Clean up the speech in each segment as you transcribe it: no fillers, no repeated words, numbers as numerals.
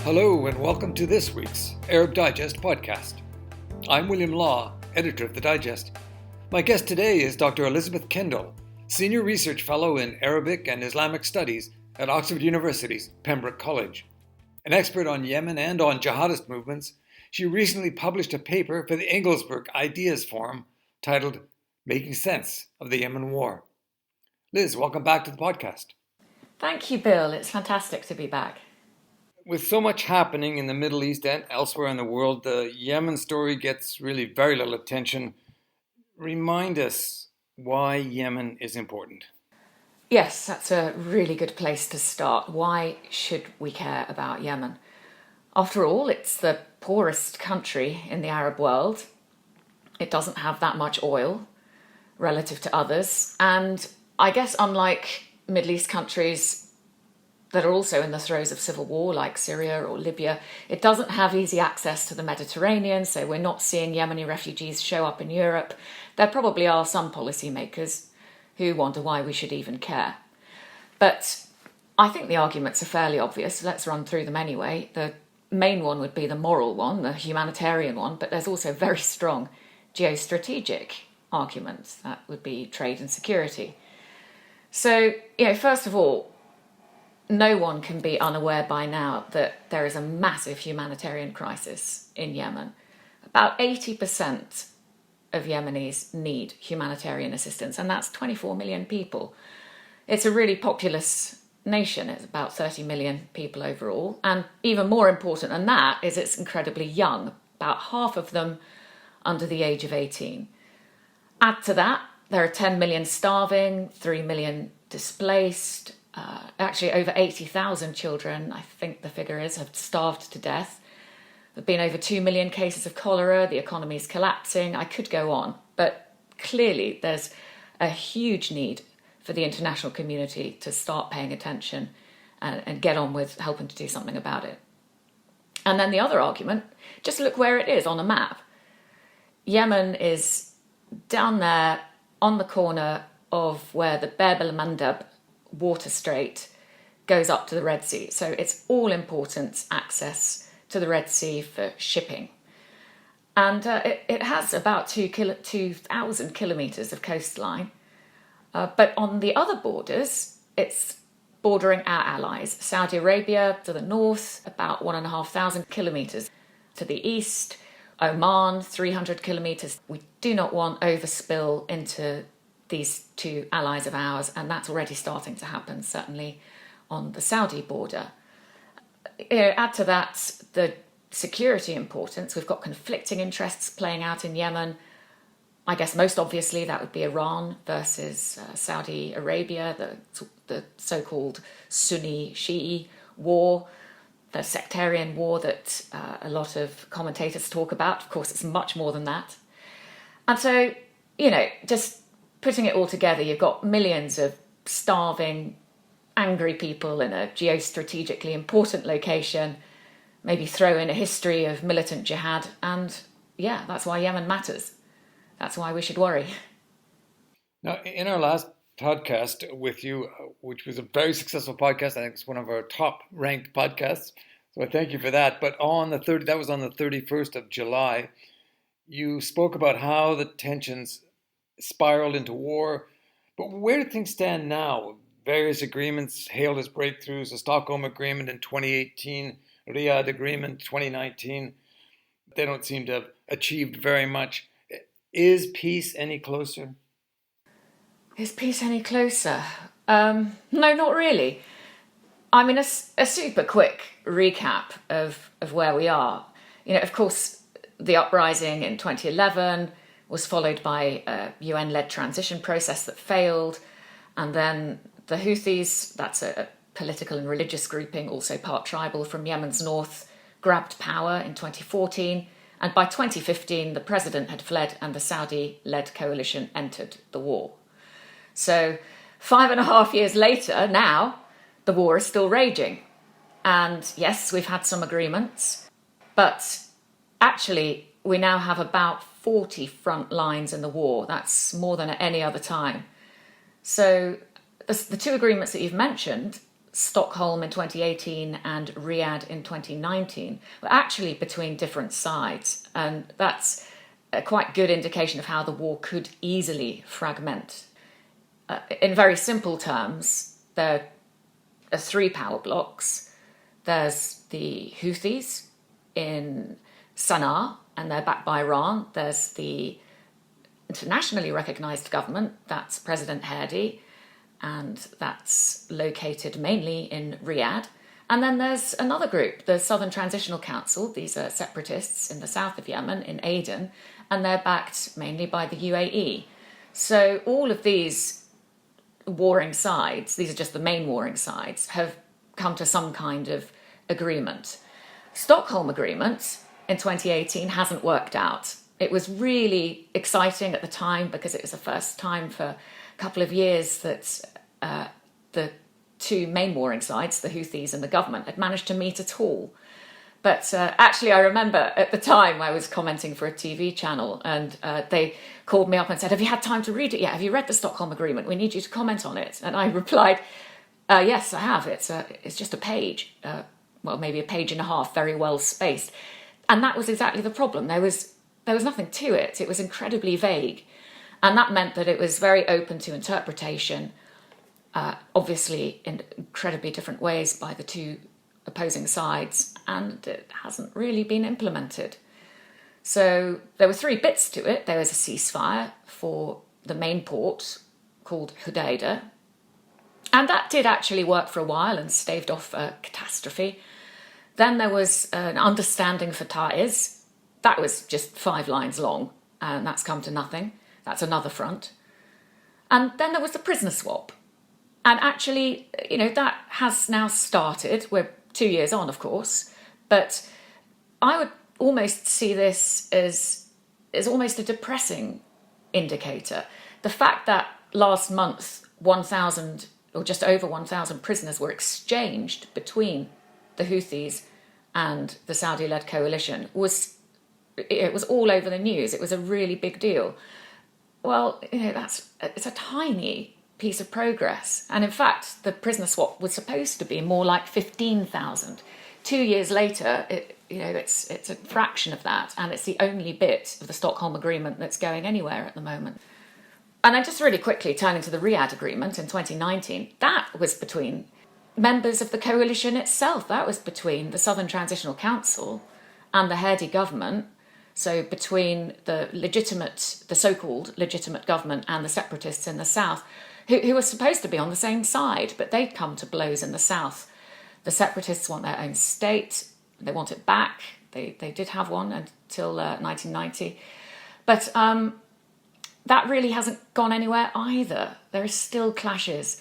Hello and welcome to this week's Arab Digest podcast. I'm William Law, editor of the Digest. My guest today is Dr. Elisabeth Kendall, Senior Research Fellow in Arabic and Islamic Studies at Oxford University's Pembroke College. An expert on Yemen and on jihadist movements, she recently published a paper for the Inglesburg Ideas Forum titled Making Sense of the Yemen War. Liz, welcome back to the podcast. Thank you, Bill. It's fantastic to be back. With so much happening in the Middle East and elsewhere in the world, the Yemen story gets really very little attention. Remind us why Yemen is important. Yes, that's a really good place to start. Why should we care about Yemen? After all, it's the poorest country in the Arab world. It doesn't have that much oil relative to others. And I guess unlike Middle East countries that are also in the throes of civil war, like Syria or Libya, it doesn't have easy access to the Mediterranean, so we're not seeing Yemeni refugees show up in Europe. There probably are some policymakers who wonder why we should even care. But I think the arguments are fairly obvious. Let's run through them anyway. The main one would be the moral one, the humanitarian one, but there's also very strong geostrategic arguments. That would be trade and security. So, first of all, no one can be unaware by now that there is a massive humanitarian crisis in Yemen. About 80% of Yemenis need humanitarian assistance, and that's 24 million people. It's a really populous nation. It's about 30 million people overall. And even more important than that is it's incredibly young, about half of them under the age of 18. Add to that, there are 10 million starving, 3 million displaced. Actually, over 80,000 children, I think the figure is, have starved to death. There have been over 2 million cases of cholera. The economy is collapsing. I could go on. But clearly, there's a huge need for the international community to start paying attention and get on with helping to do something about it. And then the other argument, just look where it is on a map. Yemen is down there on the corner of where the Bab el-Mandab water strait goes up to the Red Sea. So it's all important access to the Red Sea for shipping. And it has about 2,000 kilometres of coastline. But on the other borders, it's bordering our allies. Saudi Arabia to the north, about 1,500 kilometres. To the east, Oman, 300 kilometres. We do not want overspill into these two allies of ours, and that's already starting to happen, certainly on the Saudi border. Add to that the security importance. We've got conflicting interests playing out in Yemen. I guess most obviously that would be Iran versus Saudi Arabia, the so-called Sunni-Shi'i war, the sectarian war that a lot of commentators talk about. Of course, it's much more than that. And so, just putting it all together, you've got millions of starving, angry people in a geostrategically important location, maybe throw in a history of militant jihad, and that's why Yemen matters. That's why we should worry. Now, in our last podcast with you, which was a very successful podcast, I think it's one of our top-ranked podcasts, so I thank you for that. But that was on the 31st of July, you spoke about how the tensions spiraled into war. But where do things stand now? Various agreements hailed as breakthroughs, the Stockholm Agreement in 2018, Riyadh Agreement 2019. They don't seem to have achieved very much. Is peace any closer? Is peace any closer? No, not really. I mean, a super quick recap of where we are. Of course, the uprising in 2011 was followed by a UN-led transition process that failed. And then the Houthis, that's a political and religious grouping, also part tribal from Yemen's north, grabbed power in 2014. And by 2015, the president had fled and the Saudi-led coalition entered the war. So 5.5 years later, now, the war is still raging. And yes, we've had some agreements, but actually we now have about 40 front lines in the war. That's more than at any other time. So the two agreements that you've mentioned Stockholm in 2018 and Riyadh in 2019 were actually between different sides. And that's a quite good indication of how the war could easily fragment. In very simple terms, there are three power blocks. There's the Houthis in Sana'a, and they're backed by Iran. There's the internationally recognised government, that's President Hadi, and that's located mainly in Riyadh. And then there's another group, the Southern Transitional Council. These are separatists in the south of Yemen, in Aden, and they're backed mainly by the UAE. So all of these warring sides, these are just the main warring sides, have come to some kind of agreement. Stockholm Agreement in 2018 hasn't worked out. It was really exciting at the time because it was the first time for a couple of years that the two main warring sides, the Houthis and the government, had managed to meet at all. But actually, I remember at the time I was commenting for a TV channel, and they called me up and said, "Have you had time to read it yet? Have you read the Stockholm Agreement? We need you to comment on it." And I replied, "Yes, I have. It's just a page, well, maybe a page and a half, very well spaced." And that was exactly the problem. There was nothing to it. It was incredibly vague. And that meant that it was very open to interpretation, obviously in incredibly different ways by the two opposing sides, and it hasn't really been implemented. So there were three bits to it. There was a ceasefire for the main port called Houdaida, and that did actually work for a while and staved off a catastrophe. Then there was an understanding for Taiz. That was just 5 lines long, and that's come to nothing. That's another front. And then there was the prisoner swap. And actually, that has now started. We're 2 years on, of course, but I would almost see this as almost a depressing indicator. The fact that last month 1,000 or just over 1,000 prisoners were exchanged between the Houthis and the Saudi-led coalition was all over the news. It was a really big deal. Well, it's a tiny piece of progress. And in fact, the prisoner swap was supposed to be more like 15,000. 2 years later, it's a fraction of that, and it's the only bit of the Stockholm Agreement that's going anywhere at the moment. And then just really quickly turning to the Riyadh Agreement in 2019, that was between members of the coalition itself. That was between the Southern Transitional Council and the Hadi government. So between the so-called legitimate government and the separatists in the south, who were supposed to be on the same side, but they'd come to blows in the south. The separatists want their own state. They want it back. They did have one until 1990. But that really hasn't gone anywhere either. There are still clashes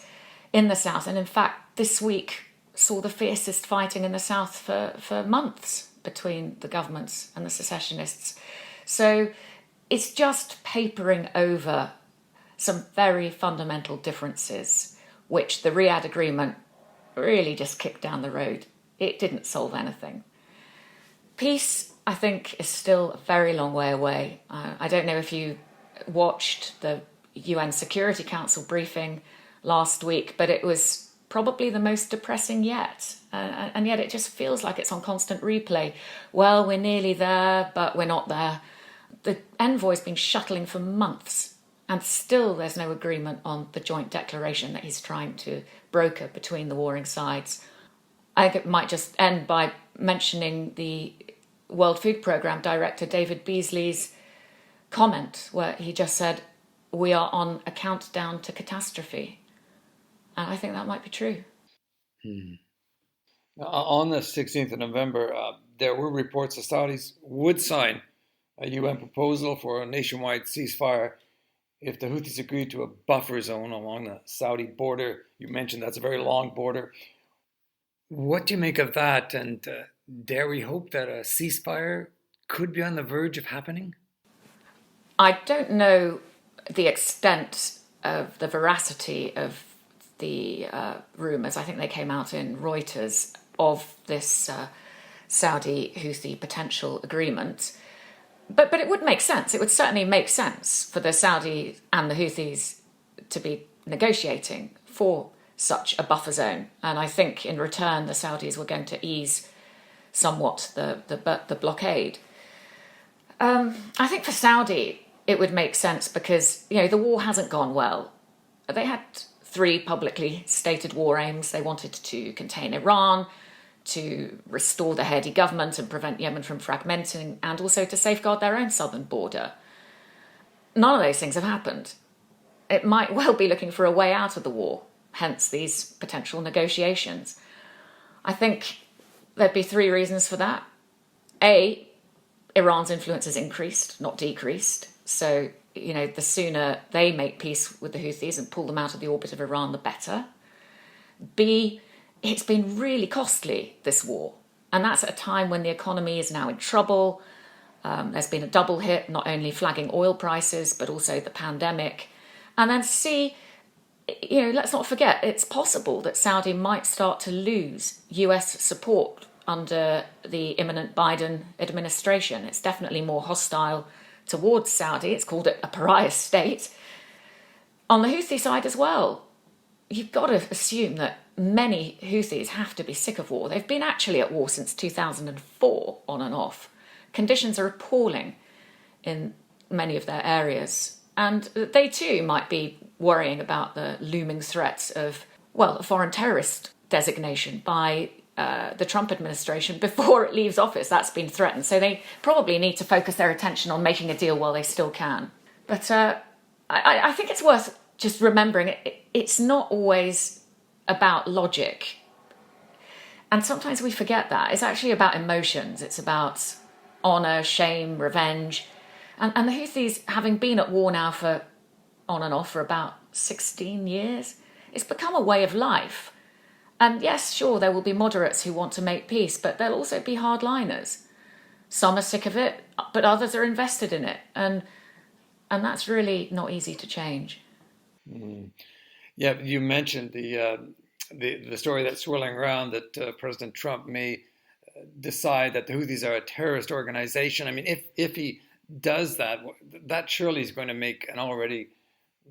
in the south. And in fact, this week saw the fiercest fighting in the south for months between the governments and the secessionists. So it's just papering over some very fundamental differences, which the Riyadh Agreement really just kicked down the road. It didn't solve anything. Peace, I think, is still a very long way away. I don't know if you watched the UN Security Council briefing last week, but it was probably the most depressing yet. And yet it just feels like it's on constant replay. Well, we're nearly there, but we're not there. The envoy's been shuttling for months, and still there's no agreement on the joint declaration that he's trying to broker between the warring sides. I think it might just end by mentioning the World Food Programme Director David Beasley's comment, where he just said, "We are on a countdown to catastrophe." And I think that might be true. On the 16th of November, there were reports the Saudis would sign a UN proposal for a nationwide ceasefire if the Houthis agreed to a buffer zone along the Saudi border. You mentioned that's a very long border. What do you make of that? And dare we hope that a ceasefire could be on the verge of happening? I don't know the extent of the veracity of the rumours. I think they came out in Reuters of this Saudi Houthi potential agreement. But it would make sense. It would certainly make sense for the Saudis and the Houthis to be negotiating for such a buffer zone. And I think in return, the Saudis were going to ease somewhat the blockade. I think for Saudi, it would make sense because, the war hasn't gone well. They had 3 publicly stated war aims. They wanted to contain Iran, to restore the Hadi government and prevent Yemen from fragmenting, and also to safeguard their own southern border. None of those things have happened. It might well be looking for a way out of the war, hence these potential negotiations. I think there'd be 3 reasons for that. A, Iran's influence has increased, not decreased. So, the sooner they make peace with the Houthis and pull them out of the orbit of Iran, the better. B, it's been really costly, this war. And that's at a time when the economy is now in trouble. There's been a double hit, not only flagging oil prices, but also the pandemic. And then C, let's not forget, it's possible that Saudi might start to lose US support under the imminent Biden administration. It's definitely more hostile towards Saudi. It's called a pariah state. On the Houthi side as well, you've got to assume that many Houthis have to be sick of war. They've been actually at war since 2004, on and off. Conditions are appalling in many of their areas. And they too might be worrying about the looming threats of, a foreign terrorist designation by the Trump administration before it leaves office. That's been threatened. So they probably need to focus their attention on making a deal while they still can. But I think it's worth just remembering it's not always about logic. And sometimes we forget that. It's actually about emotions. It's about honour, shame, revenge. And the Houthis, having been at war now for on and off for about 16 years, it's become a way of life. And yes, sure, there will be moderates who want to make peace, but there'll also be hardliners. Some are sick of it, but others are invested in it. And that's really not easy to change. Mm. Yeah, you mentioned the story that's swirling around that President Trump may decide that the Houthis are a terrorist organization. I mean, if he does that, that surely is going to make an already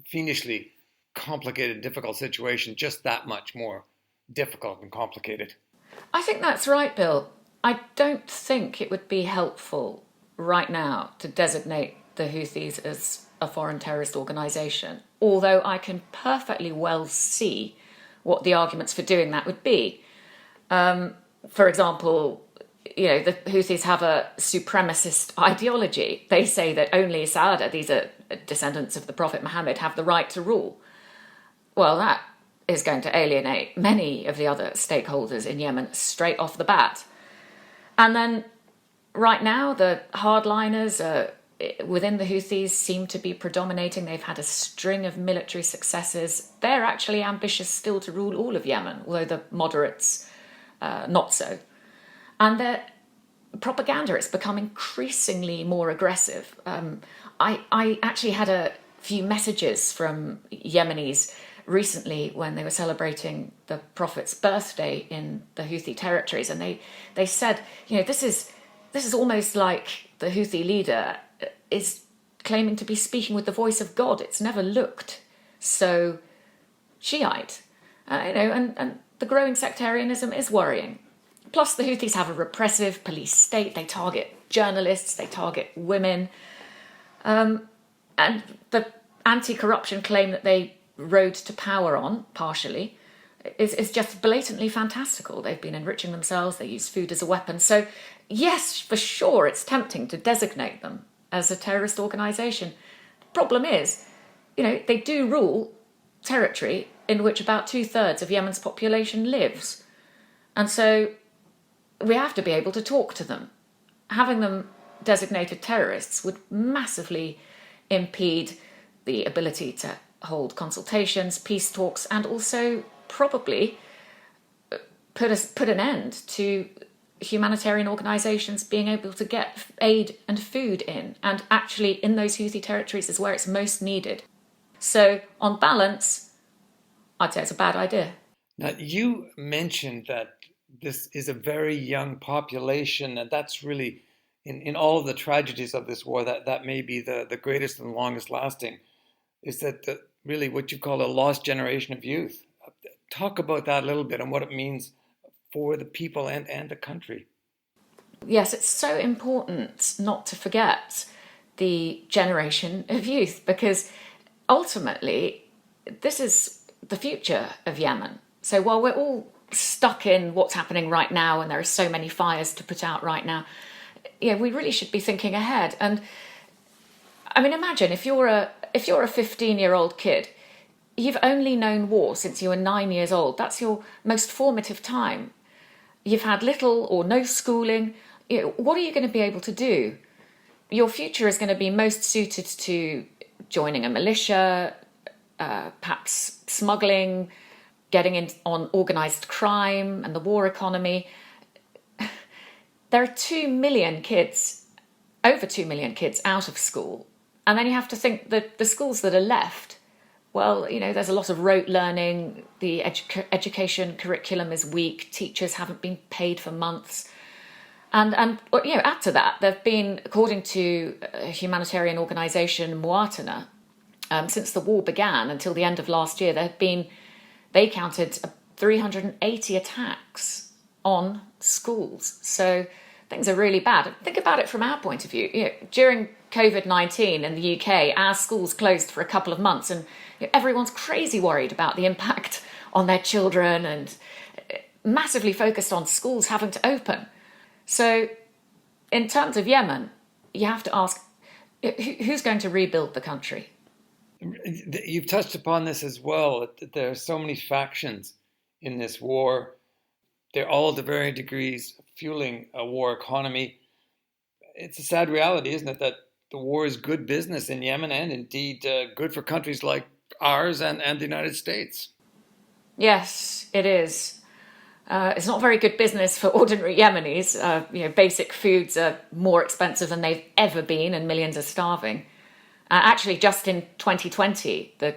fiendishly complicated, difficult situation just that much more difficult and complicated. I think that's right, Bill. I don't think it would be helpful right now to designate the Houthis as a foreign terrorist organisation, although I can perfectly well see what the arguments for doing that would be. For example, the Houthis have a supremacist ideology. They say that only Saada, these are descendants of the Prophet Muhammad, have the right to rule. Well, that is going to alienate many of the other stakeholders in Yemen straight off the bat. And then right now, the hardliners within the Houthis seem to be predominating. They've had a string of military successes. They're actually ambitious still to rule all of Yemen, although the moderates not so. And their propaganda, it's become increasingly more aggressive. I actually had a few messages from Yemenis recently when they were celebrating the Prophet's birthday in the Houthi territories, and they said, this is almost like the Houthi leader is claiming to be speaking with the voice of God. It's never looked so Shiite, and the growing sectarianism is worrying. Plus, the Houthis have a repressive police state. They target journalists, they target women, and the anti-corruption claim that they rode to power on, partially, is just blatantly fantastical. They've been enriching themselves, they use food as a weapon. So, yes, for sure, it's tempting to designate them as a terrorist organisation. The problem is, they do rule territory in which about 2/3 of Yemen's population lives. And so we have to be able to talk to them. Having them designated terrorists would massively impede the ability to hold consultations, peace talks, and also probably put an end to humanitarian organisations being able to get aid and food in. And actually, in those Houthi territories is where it's most needed. So, on balance, I'd say it's a bad idea. Now, you mentioned that this is a very young population, and that's really, in all of the tragedies of this war, that may be the greatest and longest lasting, is that really what you call a lost generation of youth. talk about that a little bit and what it means for the people and the country. Yes, it's so important not to forget the generation of youth, because ultimately this is the future of Yemen. So while we're all stuck in what's happening right now and there are so many fires to put out right now, we really should be thinking ahead. And I mean, imagine if you're a 15-year-old kid, you've only known war since you were 9 years old. That's your most formative time. You've had little or no schooling. What are you going to be able to do? Your future is going to be most suited to joining a militia, perhaps smuggling, getting in on organised crime and the war economy. There are 2 million kids, over 2 million kids out of school. And then you have to think that the schools that are left, well, there's a lot of rote learning. The education curriculum is weak. Teachers haven't been paid for months. And add to that, there have been, according to a humanitarian organisation, Muatana, since the war began until the end of last year, they counted 380 attacks on schools. So things are really bad. Think about it from our point of view. During COVID-19 in the UK, our schools closed for a couple of months, and everyone's crazy worried about the impact on their children and massively focused on schools having to open. So in terms of Yemen, you have to ask, who's going to rebuild the country? You've touched upon this as well. There are so many factions in this war. They're all to varying degrees fueling a war economy. It's a sad reality, isn't it, that the war is good business in Yemen and indeed good for countries like ours and the United States. Yes, it is. It's not very good business for ordinary Yemenis. Basic foods are more expensive than they've ever been, and millions are starving. Actually, just in 2020, the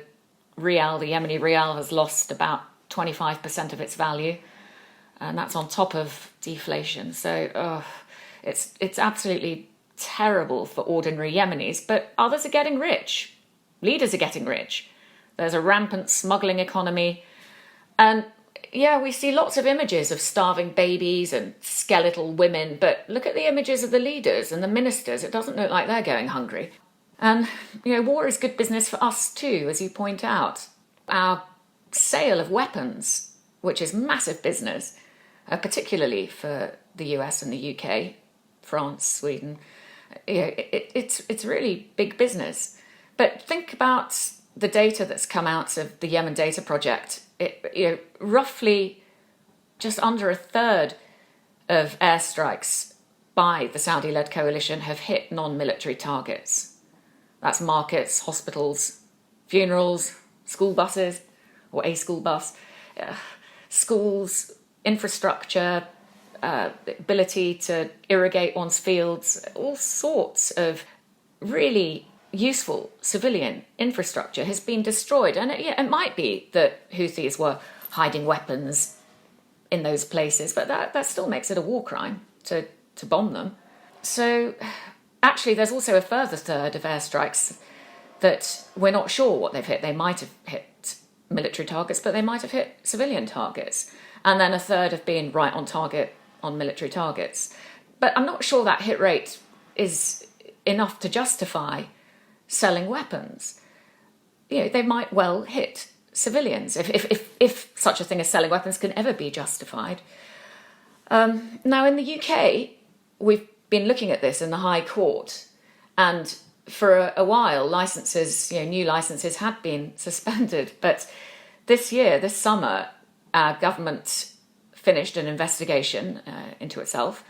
Yemeni rial, has lost about 25% of its value, and that's on top of deflation. So it's absolutely terrible for ordinary Yemenis. But others are getting rich. Leaders are getting rich. There's a rampant smuggling economy, and we see lots of images of starving babies and skeletal women, but look at the images of the leaders and the ministers. It doesn't look like they're going hungry. And, war is good business for us too, as you point out. Our sale of weapons, which is massive business, particularly for the US and the UK, France, Sweden, it's really big business. But think about the data that's come out of the Yemen Data Project. Roughly just under a third of airstrikes by the Saudi-led coalition have hit non-military targets. That's markets, hospitals, funerals, school buses, or a school bus, schools, infrastructure, ability to irrigate one's fields, all sorts of really useful civilian infrastructure has been destroyed. And it might be that Houthis were hiding weapons in those places, but that still makes it a war crime to bomb them. So actually, there's also a further third of airstrikes that we're not sure what they've hit. They might have hit military targets, but they might have hit civilian targets. And then a third have been right on target on military targets. But I'm not sure that hit rate is enough to justify selling weapons. They might well hit civilians if such a thing as selling weapons can ever be justified. Now, in the UK, we've been looking at this in the High Court, and for a while, new licenses had been suspended. But this summer, our government finished an investigation into itself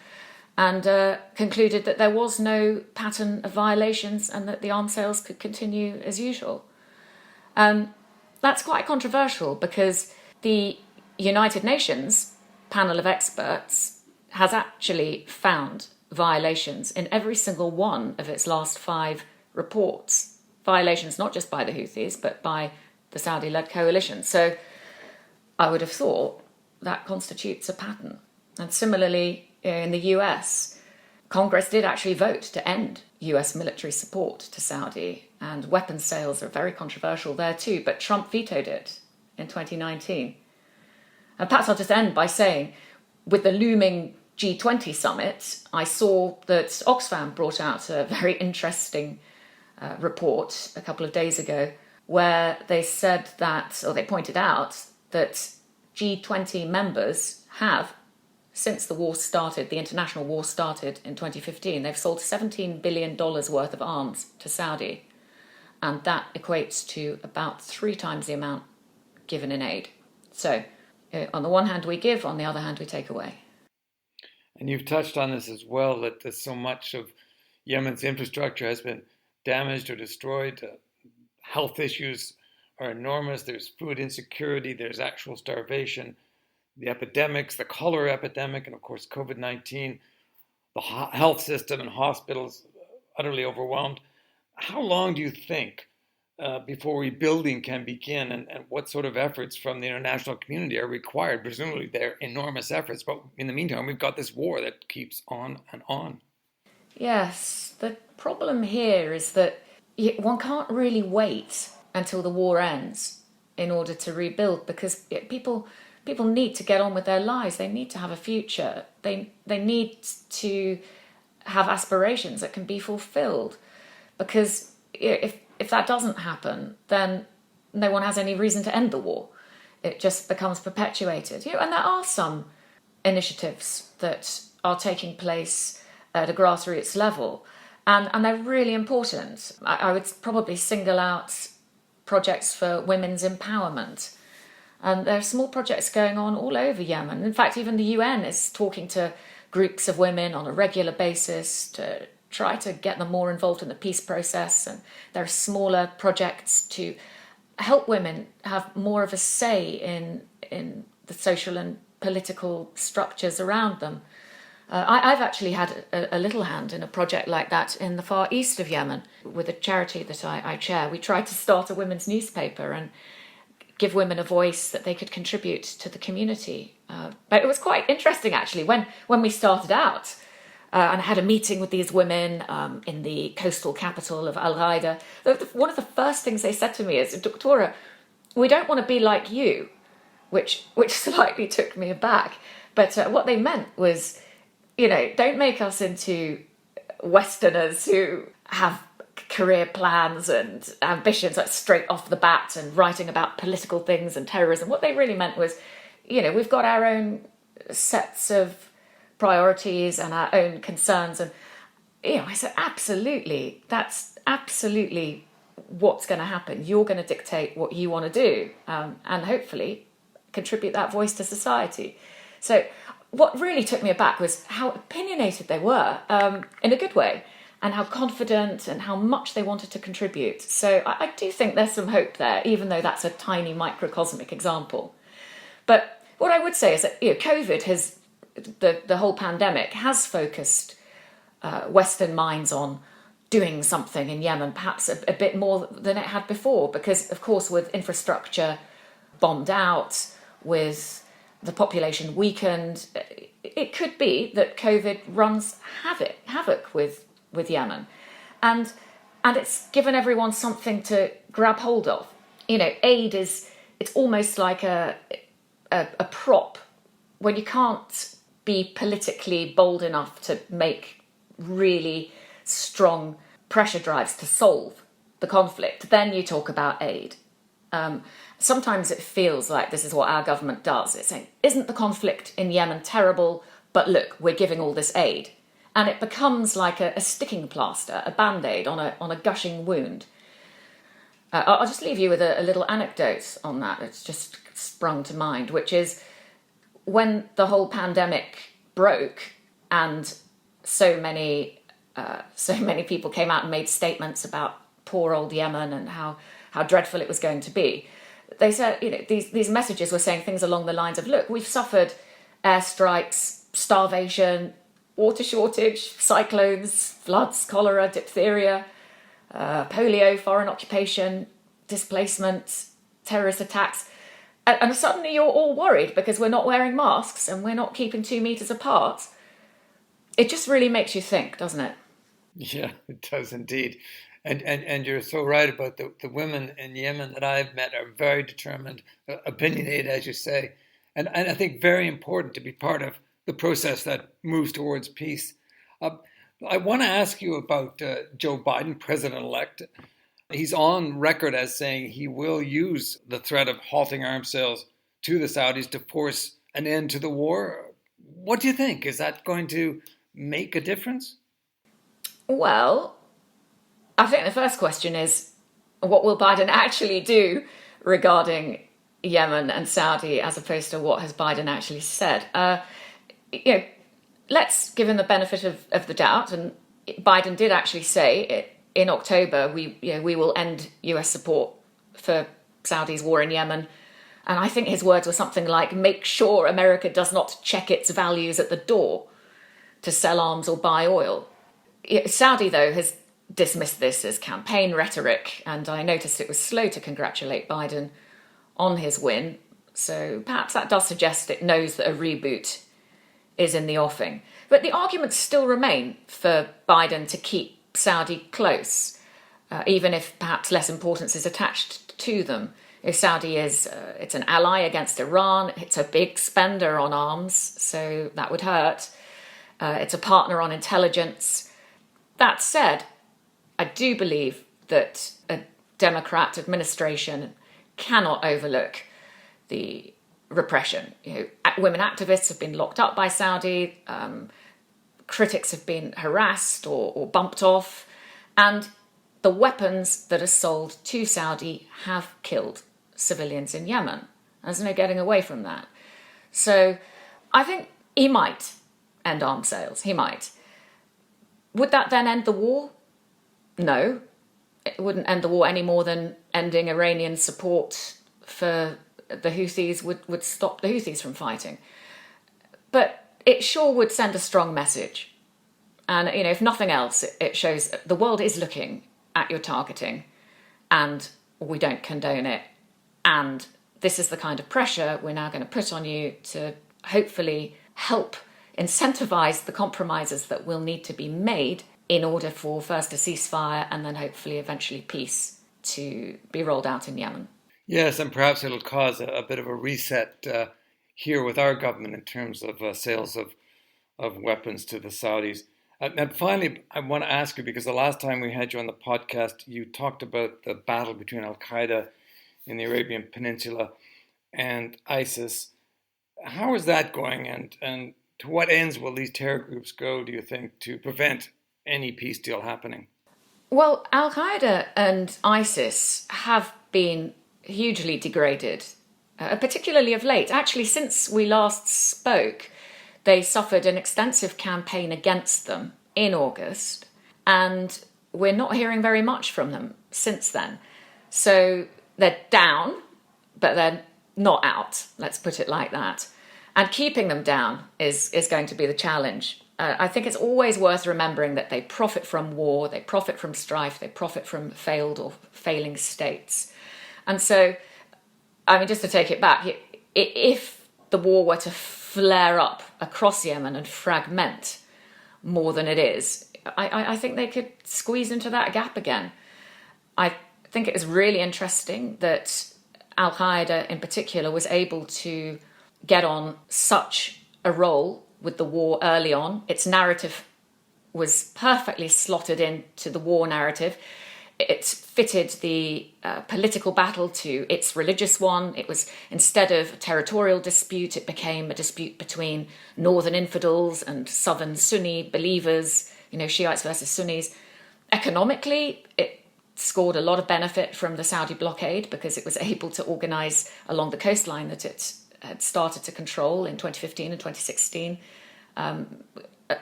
and concluded that there was no pattern of violations and that the arms sales could continue as usual. That's quite controversial because the United Nations panel of experts has actually found violations in every single one of its last 5 reports. Violations not just by the Houthis, but by the Saudi-led coalition. So I would have thought that constitutes a pattern. And similarly, in the US, Congress did actually vote to end US military support to Saudi, and weapons sales are very controversial there too, but Trump vetoed it in 2019. And perhaps I'll just end by saying, with the looming G20 summit, I saw that Oxfam brought out a very interesting report a couple of days ago where they said that, or they pointed out that G20 members have, since the war started, the international war started in 2015, they've sold $17 billion worth of arms to Saudi. And that equates to about 3 times the amount given in aid. So on the one hand we give, on the other hand we take away. And you've touched on this as well, that so much of Yemen's infrastructure has been damaged or destroyed. Health issues are enormous. There's food insecurity. There's actual starvation. The epidemics, the cholera epidemic, and of course COVID-19, the health system and hospitals utterly overwhelmed. How long do you think before rebuilding can begin, and what sort of efforts from the international community are required? Presumably they're enormous efforts, but in the meantime we've got this war that keeps on and on. Yes, the problem here is that one can't really wait until the war ends in order to rebuild, because people need to get on with their lives. They need to have a future. They need to have aspirations that can be fulfilled, because if that doesn't happen, then no one has any reason to end the war. It just becomes perpetuated. And there are some initiatives that are taking place at a grassroots level, and they're really important. I would probably single out projects for women's empowerment. And there are small projects going on all over Yemen. In fact, even the UN is talking to groups of women on a regular basis to try to get them more involved in the peace process. And there are smaller projects to help women have more of a say in the social and political structures around them. I've actually had a little hand in a project like that in the far east of Yemen with a charity that I chair. We tried to start a women's newspaper and give women a voice that they could contribute to the community. But it was quite interesting, actually, when we started out and I had a meeting with these women in the coastal capital of Al-Ghaida. One of the first things they said to me is, "Doctora, we don't want to be like you," which slightly took me aback. But what they meant was, don't make us into Westerners who have career plans and ambitions like straight off the bat and writing about political things and terrorism. What they really meant was, we've got our own sets of priorities and our own concerns. And, I said, absolutely, that's absolutely what's going to happen. You're going to dictate what you want to do and hopefully contribute that voice to society. So what really took me aback was how opinionated they were in a good way, and how confident and how much they wanted to contribute. So I do think there's some hope there, even though that's a tiny microcosmic example. But what I would say is that COVID has, the whole pandemic has focused Western minds on doing something in Yemen, perhaps a bit more than it had before, because of course with infrastructure bombed out, with the population weakened, it could be that COVID runs havoc with Yemen, and it's given everyone something to grab hold of. Aid it's almost like a prop when you can't be politically bold enough to make really strong pressure drives to solve the conflict. Then you talk about aid. Sometimes it feels like this is what our government does. It's saying, isn't the conflict in Yemen terrible? But look, we're giving all this aid. And it becomes like a sticking plaster, a band-aid on a gushing wound. I'll just leave you with a little anecdote on that. It's just sprung to mind, which is when the whole pandemic broke and so many people came out and made statements about poor old Yemen and how dreadful it was going to be. They said, these messages were saying things along the lines of, look, we've suffered airstrikes, starvation, water shortage, cyclones, floods, cholera, diphtheria, polio, foreign occupation, displacement, terrorist attacks. And suddenly you're all worried because we're not wearing masks and we're not keeping 2 meters apart. It just really makes you think, doesn't it? Yeah, it does indeed. And you're so right about the women in Yemen that I've met are very determined, opinionated, as you say, and I think very important to be part of the process that moves towards peace. Uh, I want to ask you about Joe Biden, president-elect. He's on record as saying he will use the threat of halting arms sales to the Saudis to force an end to the war. What do you think? Is that going to make a difference? Well, I think the first question is, what will Biden actually do regarding Yemen and Saudi, as opposed to what has Biden actually said? Let's give him the benefit of the doubt. And Biden did actually say in October, we will end US support for Saudi's war in Yemen. And I think his words were something like, make sure America does not check its values at the door to sell arms or buy oil. Saudi, though, has dismissed this as campaign rhetoric, and I noticed it was slow to congratulate Biden on his win. So perhaps that does suggest it knows that a reboot is in the offing. But the arguments still remain for Biden to keep Saudi close, even if perhaps less importance is attached to them. If Saudi it's an ally against Iran, it's a big spender on arms, so that would hurt. It's a partner on intelligence. That said, I do believe that a Democrat administration cannot overlook the repression. Women activists have been locked up by Saudi, critics have been harassed or bumped off, and the weapons that are sold to Saudi have killed civilians in Yemen. There's no getting away from that. So I think he might end arms sales. He might. Would that then end the war? No. It wouldn't end the war any more than ending Iranian support for the Houthis would stop the Houthis from fighting. But it sure would send a strong message. And, if nothing else, it shows the world is looking at your targeting and we don't condone it. And this is the kind of pressure we're now going to put on you to hopefully help incentivize the compromises that will need to be made in order for first a ceasefire and then hopefully eventually peace to be rolled out in Yemen. Yes, and perhaps it'll cause a bit of a reset here with our government in terms of sales of weapons to the Saudis. And finally, I want to ask you, because the last time we had you on the podcast, you talked about the battle between Al-Qaeda in the Arabian Peninsula and ISIS. How is that going, and to what ends will these terror groups go, do you think, to prevent any peace deal happening? Well, Al-Qaeda and ISIS have been hugely degraded, particularly of late. Actually, since we last spoke, they suffered an extensive campaign against them in August, and we're not hearing very much from them since then. So they're down, but they're not out, let's put it like that. And keeping them down is going to be the challenge. I think it's always worth remembering that they profit from war, they profit from strife, they profit from failed or failing states. And so, just to take it back, if the war were to flare up across Yemen and fragment more than it is, I think they could squeeze into that gap again. I think it was really interesting that Al-Qaeda in particular was able to get on such a roll with the war early on. Its narrative was perfectly slotted into the war narrative. It fitted the political battle to its religious one. It was, instead of a territorial dispute, it became a dispute between northern infidels and southern Sunni believers, Shiites versus Sunnis. Economically, it scored a lot of benefit from the Saudi blockade because it was able to organise along the coastline that it had started to control in 2015 and 2016,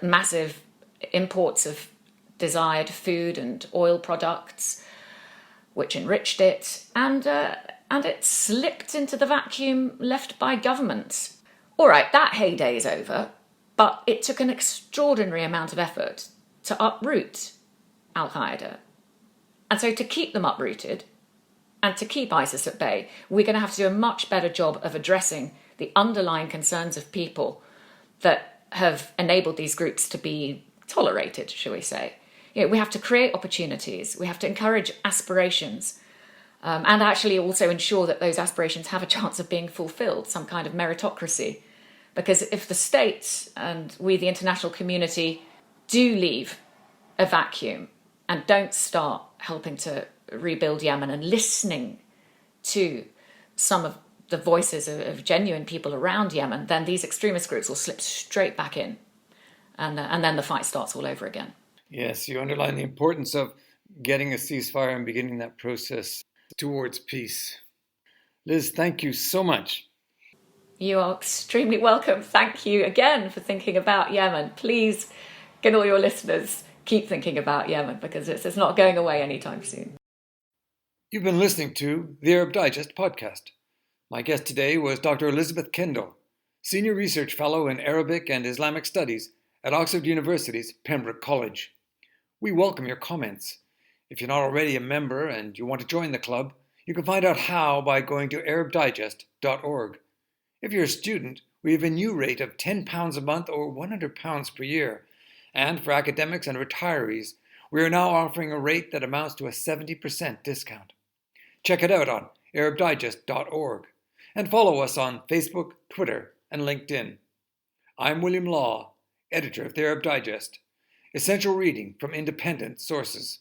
massive imports of desired food and oil products, which enriched it, and it slipped into the vacuum left by governments. All right, that heyday is over, but it took an extraordinary amount of effort to uproot Al-Qaeda. And so to keep them uprooted and to keep ISIS at bay, we're going to have to do a much better job of addressing the underlying concerns of people that have enabled these groups to be tolerated, shall we say. We have to create opportunities. We have to encourage aspirations. and actually also ensure that those aspirations have a chance of being fulfilled, some kind of meritocracy. Because if the state and we, the international community, do leave a vacuum and don't start helping to rebuild Yemen and listening to some of the voices of genuine people around Yemen, then these extremist groups will slip straight back in. And then the fight starts all over again. Yes, you underline the importance of getting a ceasefire and beginning that process towards peace. Liz, thank you so much. You are extremely welcome. Thank you again for thinking about Yemen. Please, can all your listeners keep thinking about Yemen, because it's not going away anytime soon. You've been listening to the Arab Digest podcast. My guest today was Dr. Elisabeth Kendall, Senior Research Fellow in Arabic and Islamic Studies at Oxford University's Pembroke College. We welcome your comments. If you're not already a member and you want to join the club, you can find out how by going to arabdigest.org. If you're a student, we have a new rate of £10 a month or £100 per year. And for academics and retirees, we are now offering a rate that amounts to a 70% discount. Check it out on arabdigest.org and follow us on Facebook, Twitter, and LinkedIn. I'm William Law, editor of the Arab Digest, essential reading from independent sources.